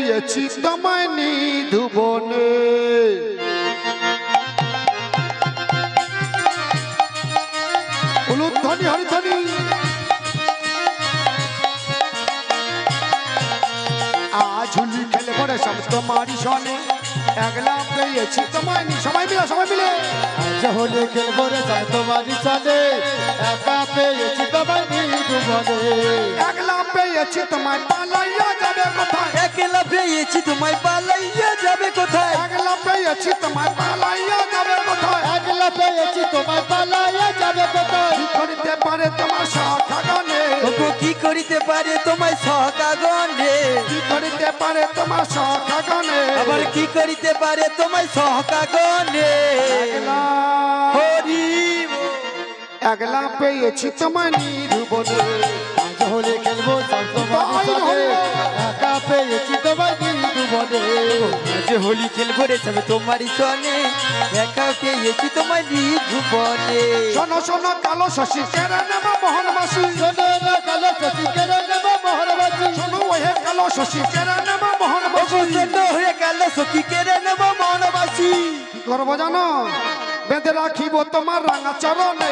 পেয়েছি তোমায় নিধুবনে। উলুধ্বনি হরিধ্বনি। আজ হোলি খেলবো রে সব তোমারই সনে, একলা পেয়েছি তোমায় নি। সবাই মিলে সবাই মিলে। আজ হোলি খেলবো রে সব তোমারই সনে, একা পেয়েছি তোমায় নিধুবনে। একলা পেয়েছি তোমায় পালাইয়া যাবে কোথায়? একলা পেয়েছি তোমায় পালাইয়া যাবে কোথায়? একলা পেয়েছি তোমায় পালাইয়া যাবে কোথায়? একলা পেয়েছি তোমায় পালাইয়া যাবে কোথায়? কি করিতে পারে তোমার সখা গণে? ওগো কি করিতে পারে তোমায় সখা গণে? কি করিতে পারে তোমার সখা গণে? আবার কি করিতে পারে তোমায় সখা গণে? একলা হরি একলা পেয়েছি তোমায় নিধুবনে। আজ হোলি খেলবো সব তোমারই সনে, একা পেয়েছি তোমায় নিধুবনে। আজ হোলি খেলবো রে সব তোমারই সনে, একা পেয়েছি তোমায় নিধুবনে। শোনো শোনো কালো শশী কেড়ে নেব মোহনবাসী। শোনো না কালো শশী কেড়ে নেব মোহনবাসী। শোনো ওহে কালো শশী কেড়ে নেব মোহনবাসী। শূন্য হয়ে গেল সখী কেড়ে নেব মনবাসী। কি করবো জানো? বেঁধে রাখিব তোমার রাঙা চরণে।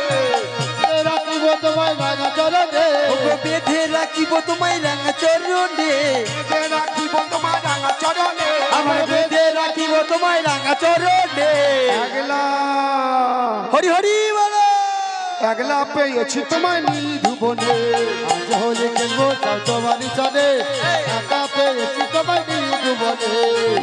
রাখিব তোমায় রাঙা চরণে। ওগো বেঁধে রাখিব তোমায় রাঙা চরণে। বেঁধে রাখিব তোমার রাঙা চরণে। আমার বেঁধে রাখিব তোমায় রাঙা চরণে। একলা হরি হরি বলো। একলা পেয়েছি তোমায় নিধুবনে। আজ হোলি খেলবো সব তোমারই সনে, একা পেয়েছি তোমায় নিধুবনে।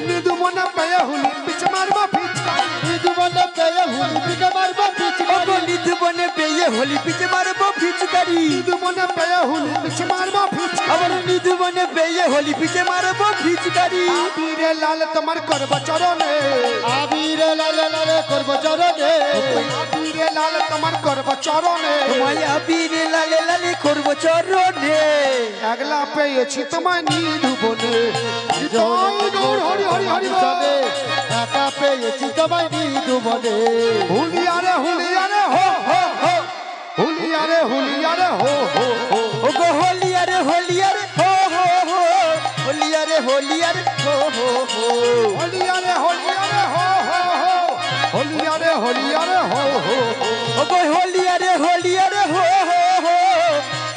নিধুবনে পেয়ে হুলি পিছ মারবো ফিচকারি। নিধুবনে পেয়ে হুলি পিঠে মারবো পিচকারি। ওগো নিধুবনে পেয়ে হোলি পিছে মারবো ফিচকারি। নিধুবনে পেয়ে হুলি পিছ মারবো ফিচকারি। আবার নিধুবনে পেয়ে হোলি পিছে মারবো ফিচকারি। আবিরে লাল তোমার করব চরণে। আবিরে লালে লালে করবো চরণে। আবিরে লাল তোমার করব চরণে। তোমায় আবিরে লালে লালে করবো চরণে। একলা পেয়েছি তোমায় নিধুবনে। জয় গৌর হরি হরি হরি বল। সনে, একা পেয়েছি তোমায় নিধুবনে। হুলিয়ারে হুলিয়ারে হো হো হো। হুলিয়ারে হুলিয়ারে হো হো হো। ওগো হোলিয়ারে হোলিয়ারে হো হো হো। হোলিয়ারে হোলিয়ারে হো হো হো। হুলিয়ারে হুলিয়ারে হো হো হো। হুলিয়ারে হুলিয়ারে হো হো হো। ওগো হোলিয়ারে হোলিয়ারে হো হো হো।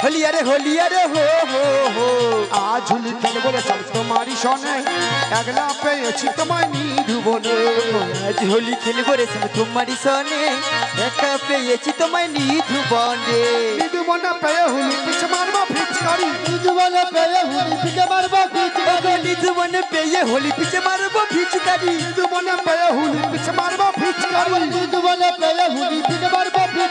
হোলিয়ারে হোলিয়ারে হো হো হো। আজ হুলি খেলবো রে সব তোমারই সনে, একলা পেয়েছি তোমায় নিধুবনে। আজ হোলি খেলবো রে সব তোমারই সনে, একা পেয়েছি তোমায় নিধুবনে। নিধুবনে পেয়ে হুলি পিছ মারবো ফিচকারি। নিধুবনে পেয়ে হুলি পিঠে মারবো পিচকারি। ওগো নিধুবনে পেয়ে হোলি পিছে মারবো ফিচকারি। নিধুবনে পেয়ে হুলি পিছ মারবো ফিচকারি। নিধুবনে পেয়ে হুলি পিঠে মারবো